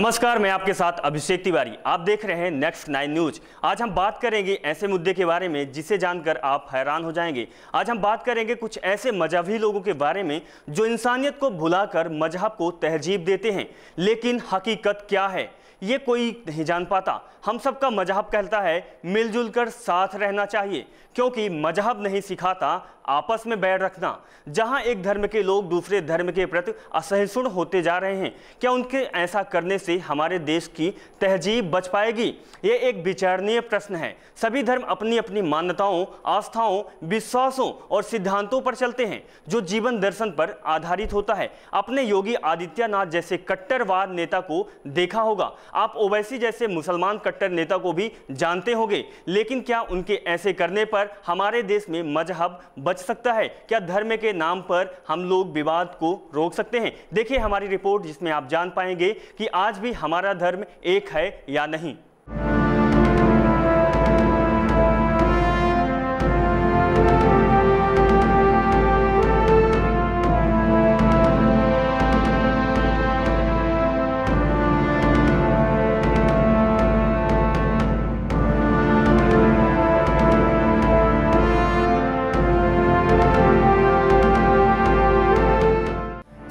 नमस्कार, मैं आपके साथ अभिषेक तिवारी। आप देख रहे हैं नेक्स्ट 9 न्यूज। आज हम बात करेंगे ऐसे मुद्दे के बारे में जिसे जानकर आप हैरान हो जाएंगे। आज हम बात करेंगे कुछ ऐसे मजहबी लोगों के बारे में जो इंसानियत को भुलाकर मजहब को तहजीब देते हैं, लेकिन हकीकत क्या है ये कोई नहीं जान पाता। हम सबका मजहब कहता है मिलजुल कर साथ रहना चाहिए, क्योंकि मजहब नहीं सिखाता आपस में बैर रखना। जहां एक धर्म के लोग दूसरे धर्म के प्रति असहिष्णु होते जा रहे हैं, क्या उनके ऐसा करने से हमारे देश की तहजीब बच पाएगी? ये एक विचारणीय प्रश्न है। सभी धर्म अपनी अपनी मान्यताओं, आस्थाओं, विश्वासों और सिद्धांतों पर चलते हैं जो जीवन दर्शन पर आधारित होता है। अपने योगी आदित्यनाथ जैसे कट्टरवाद नेता को देखा होगा, आप ओवैसी जैसे मुसलमान कट्टर नेता को भी जानते होंगे, लेकिन क्या उनके ऐसे करने पर हमारे देश में मजहब बच सकता है? क्या धर्म के नाम पर हम लोग विवाद को रोक सकते हैं? देखिए हमारी रिपोर्ट, जिसमें आप जान पाएंगे कि आज भी हमारा धर्म एक है या नहीं।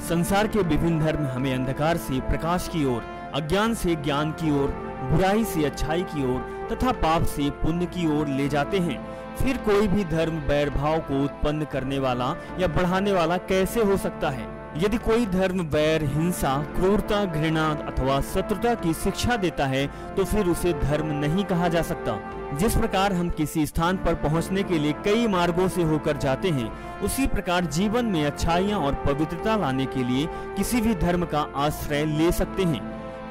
संसार के विभिन्न धर्म हमें अंधकार से प्रकाश की ओर, अज्ञान से ज्ञान की ओर, बुराई से अच्छाई की ओर तथा पाप से पुण्य की ओर ले जाते हैं। फिर कोई भी धर्म बैर भाव को उत्पन्न करने वाला या बढ़ाने वाला कैसे हो सकता है? यदि कोई धर्म वैर, हिंसा, क्रूरता, घृणा अथवा शत्रुता की शिक्षा देता है तो फिर उसे धर्म नहीं कहा जा सकता। जिस प्रकार हम किसी स्थान पर पहुंचने के लिए कई मार्गों से होकर जाते हैं, उसी प्रकार जीवन में अच्छाइयाँ और पवित्रता लाने के लिए किसी भी धर्म का आश्रय ले सकते हैं।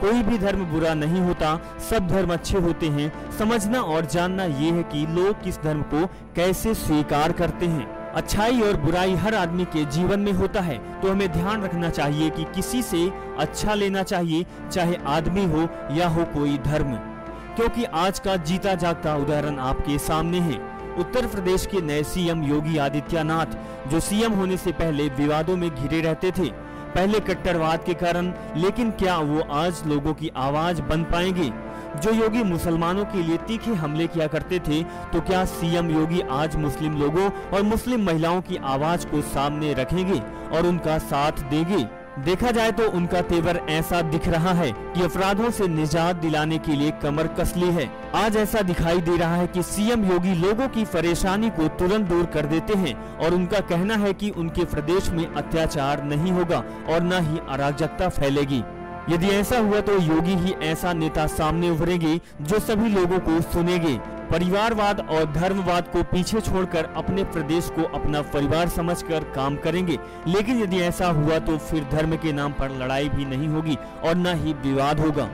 कोई भी धर्म बुरा नहीं होता, सब धर्म अच्छे होते हैं। समझना और जानना ये है कि लोग किस धर्म को कैसे स्वीकार करते हैं। अच्छाई और बुराई हर आदमी के जीवन में होता है, तो हमें ध्यान रखना चाहिए कि किसी से अच्छा लेना चाहिए, चाहे आदमी हो या हो कोई धर्म, क्योंकि आज का जीता जागता उदाहरण आपके सामने है। उत्तर प्रदेश के नए सीएम योगी आदित्यनाथ, जो सीएम होने से पहले विवादों में घिरे रहते थे, पहले कट्टरवाद के कारण, लेकिन क्या वो आज लोगों की आवाज बन पाएंगे? जो योगी मुसलमानों के लिए तीखे हमले किया करते थे, तो क्या सीएम योगी आज मुस्लिम लोगों और मुस्लिम महिलाओं की आवाज को सामने रखेंगे और उनका साथ देंगे? देखा जाए तो उनका तेवर ऐसा दिख रहा है कि अपराधों से निजात दिलाने के लिए कमर कस ली है। आज ऐसा दिखाई दे रहा है कि सीएम योगी लोगों की परेशानी को तुरंत दूर कर देते हैं और उनका कहना है कि उनके प्रदेश में अत्याचार नहीं होगा और न ही अराजकता फैलेगी। यदि ऐसा हुआ तो योगी ही ऐसा नेता सामने उभरेंगे जो सभी लोगों को सुनेंगे, परिवारवाद और धर्मवाद को पीछे छोड़कर अपने प्रदेश को अपना परिवार समझकर काम करेंगे। लेकिन यदि ऐसा हुआ तो फिर धर्म के नाम पर लड़ाई भी नहीं होगी और न ही विवाद होगा।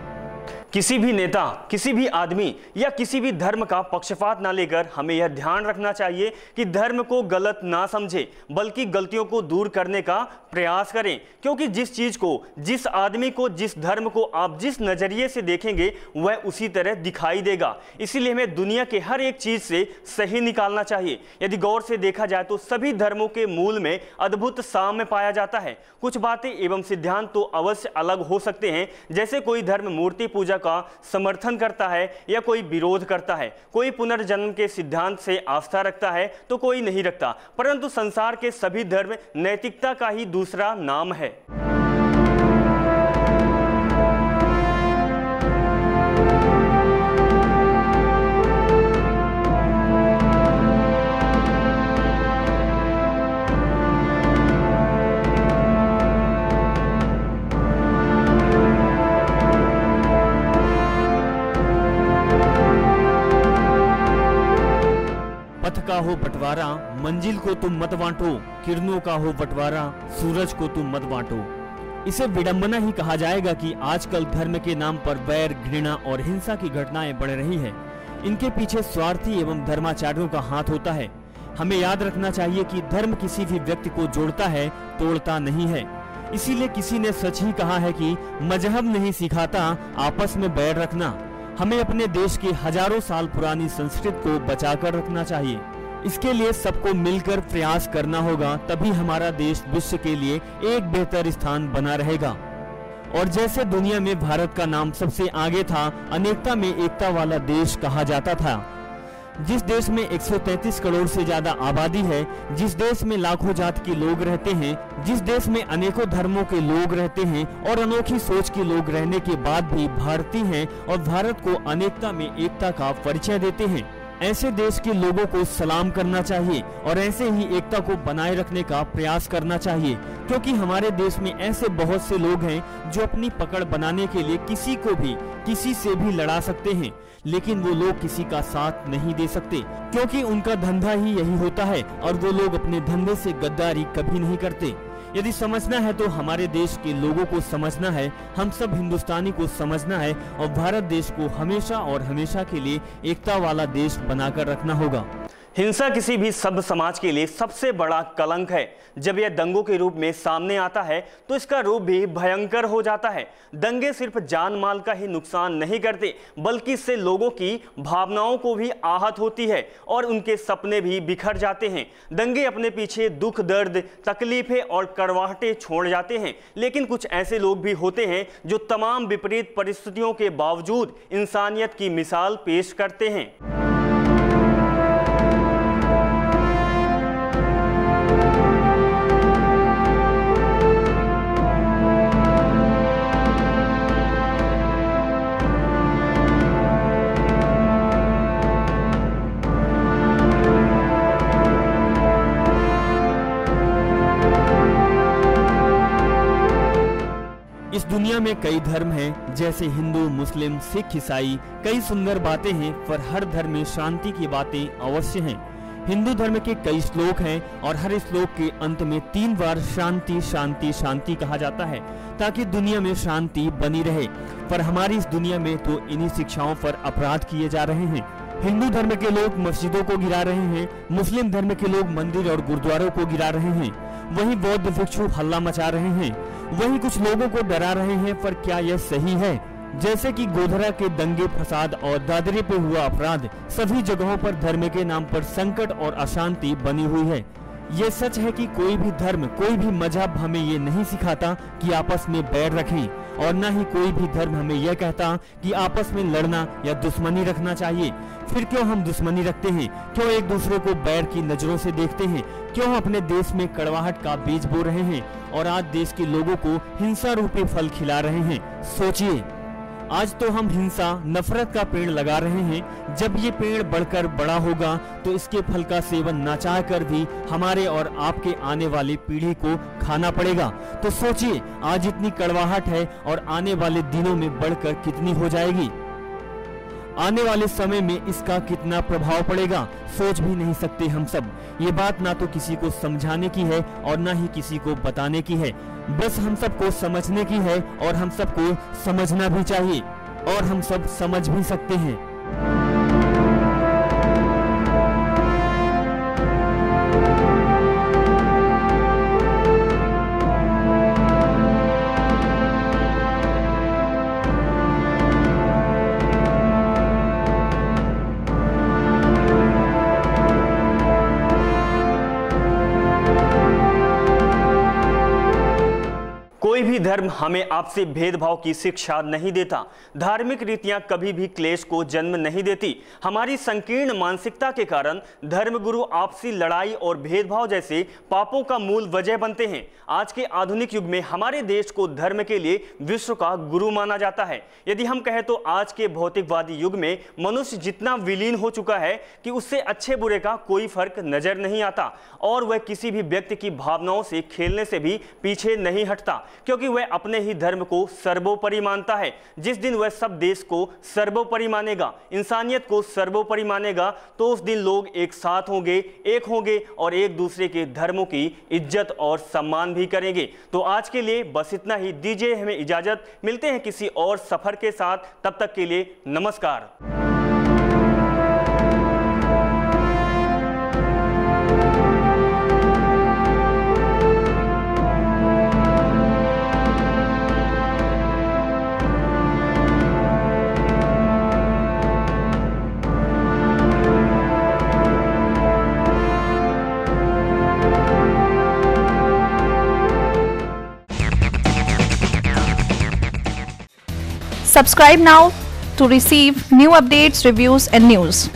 किसी भी नेता, किसी भी आदमी या किसी भी धर्म का पक्षपात ना लेकर हमें यह ध्यान रखना चाहिए कि धर्म को गलत ना समझे, बल्कि गलतियों को दूर करने का प्रयास करें। क्योंकि जिस चीज को, जिस आदमी को, जिस धर्म को आप जिस नजरिए से देखेंगे वह उसी तरह दिखाई देगा। इसीलिए हमें दुनिया के हर एक चीज से सही निकालना चाहिए। यदि गौर से देखा जाए तो सभी धर्मों के मूल में अद्भुत साम्य पाया जाता है। कुछ बातें एवं सिद्धांत तो अवश्य अलग हो सकते हैं, जैसे कोई धर्म मूर्ति पूजा का समर्थन करता है या कोई विरोध करता है, कोई पुनर्जन्म के सिद्धांत से आस्था रखता है तो कोई नहीं रखता, परंतु संसार के सभी धर्म नैतिकता का ही दूसरा नाम है। पथ का हो बंटवारा, मंजिल को तुम मत बांटो, किरणों का हो बंटवारा, सूरज को तुम मत बांटो। इसे विडंबना ही कहा जाएगा कि आजकल धर्म के नाम पर वैर, घृणा और हिंसा की घटनाएं बढ़ रही है। इनके पीछे स्वार्थी एवं धर्माचार्यों का हाथ होता है। हमें याद रखना चाहिए कि धर्म किसी भी व्यक्ति को जोड़ता है, तोड़ता नहीं है। इसीलिए किसी ने सच ही कहा है कि मजहब नहीं सिखाता आपस में बैर रखना। हमें अपने देश की हजारों साल पुरानी संस्कृति को बचाकर रखना चाहिए। इसके लिए सबको मिलकर प्रयास करना होगा, तभी हमारा देश विश्व के लिए एक बेहतर स्थान बना रहेगा। और जैसे दुनिया में भारत का नाम सबसे आगे था, अनेकता में एकता वाला देश कहा जाता था। जिस देश में 133 करोड़ से ज्यादा आबादी है, जिस देश में लाखों जात के लोग रहते हैं, जिस देश में अनेकों धर्मों के लोग रहते हैं और अनोखी सोच के लोग रहने के बाद भी भारतीय हैं और भारत को अनेकता में एकता का परिचय देते हैं, ऐसे देश के लोगों को सलाम करना चाहिए और ऐसे ही एकता को बनाए रखने का प्रयास करना चाहिए, क्योंकि हमारे देश में ऐसे बहुत से लोग हैं जो अपनी पकड़ बनाने के लिए किसी को भी किसी से भी लड़ा सकते हैं, लेकिन वो लोग किसी का साथ नहीं दे सकते, क्योंकि उनका धंधा ही यही होता है और वो लोग अपने धंधे से गद्दारी कभी नहीं करते। यदि समझना है तो हमारे देश के लोगों को समझना है, हम सब हिंदुस्तानी को समझना है और भारत देश को हमेशा और हमेशा के लिए एकता वाला देश बनाकर रखना होगा। हिंसा किसी भी सभ्य समाज के लिए सबसे बड़ा कलंक है। जब यह दंगों के रूप में सामने आता है तो इसका रूप भी भयंकर हो जाता है। दंगे सिर्फ जान माल का ही नुकसान नहीं करते, बल्कि इससे लोगों की भावनाओं को भी आहत होती है और उनके सपने भी बिखर जाते हैं। दंगे अपने पीछे दुख, दर्द, तकलीफें और कड़वाहटें छोड़ जाते हैं, लेकिन कुछ ऐसे लोग भी होते हैं जो तमाम विपरीत परिस्थितियों के बावजूद इंसानियत की मिसाल पेश करते हैं। इस दुनिया में कई धर्म हैं, जैसे हिंदू, मुस्लिम, सिख, ईसाई। कई सुंदर बातें हैं, पर हर धर्म में शांति की बातें अवश्य हैं। हिंदू धर्म के कई श्लोक हैं और हर श्लोक के अंत में 3 बार शांति शांति शांति कहा जाता है, ताकि दुनिया में शांति बनी रहे। पर हमारी इस दुनिया में तो इन्हीं शिक्षाओं पर अपराध किए जा रहे हैं। हिंदू धर्म के लोग मस्जिदों को गिरा रहे हैं, मुस्लिम धर्म के लोग मंदिर और गुरुद्वारों को गिरा रहे हैं, वहीं बौद्ध भिक्षु हल्ला मचा रहे हैं, वहीं कुछ लोगों को डरा रहे हैं। पर क्या यह सही है? जैसे कि गोधरा के दंगे, फसाद और दादरे पे हुआ अपराध, सभी जगहों पर धर्म के नाम पर संकट और अशांति बनी हुई है। ये सच है कि कोई भी धर्म, कोई भी मजहब हमें ये नहीं सिखाता कि आपस में बैर रखें, और न ही कोई भी धर्म हमें यह कहता कि आपस में लड़ना या दुश्मनी रखना चाहिए। फिर क्यों हम दुश्मनी रखते हैं? क्यों एक दूसरे को बैर की नजरों से देखते हैं? क्यों अपने देश में कड़वाहट का बीज बो रहे हैं और आज देश के लोगों को हिंसा रूपी फल खिला रहे हैं? सोचिए, आज तो हम हिंसा, नफरत का पेड़ लगा रहे हैं। जब ये पेड़ बढ़कर बड़ा होगा तो इसके फल का सेवन ना चाह कर भी हमारे और आपके आने वाली पीढ़ी को खाना पड़ेगा। तो सोचिए, आज इतनी कड़वाहट है और आने वाले दिनों में बढ़कर कितनी हो जाएगी। आने वाले समय में इसका कितना प्रभाव पड़ेगा, सोच भी नहीं सकते हम सब। ये बात ना तो किसी को समझाने की है और ना ही किसी को बताने की है, बस हम सबको समझने की है और हम सबको समझना भी चाहिए और हम सब समझ भी सकते हैं। कोई भी धर्म हमें आपसी भेदभाव की शिक्षा नहीं देता। धार्मिक रीतियां कभी भी क्लेश को जन्म नहीं देती। हमारी संकीर्ण मानसिकता के कारण धर्मगुरु आपसी लड़ाई और भेदभाव जैसे पापों का मूल वजह बनते हैं। आज के आधुनिक युग में हमारे देश को धर्म के लिए विश्व का गुरु माना जाता है। यदि हम कहें तो आज के भौतिकवादी युग में मनुष्य जितना विलीन हो चुका है कि उससे अच्छे बुरे का कोई फर्क नजर नहीं आता और वह किसी भी व्यक्ति की भावनाओं से खेलने से भी पीछे नहीं हटता, क्योंकि वह अपने ही धर्म को सर्वोपरि मानता है। जिस दिन वह सब देश को सर्वोपरि मानेगा, इंसानियत को सर्वोपरि मानेगा, तो उस दिन लोग एक साथ होंगे, एक होंगे और एक दूसरे के धर्मों की इज्जत और सम्मान भी करेंगे। तो आज के लिए बस इतना ही। दीजिए हमें इजाजत, मिलते हैं किसी और सफर के साथ। तब तक के लिए नमस्कार। Subscribe now to receive new updates, reviews and news.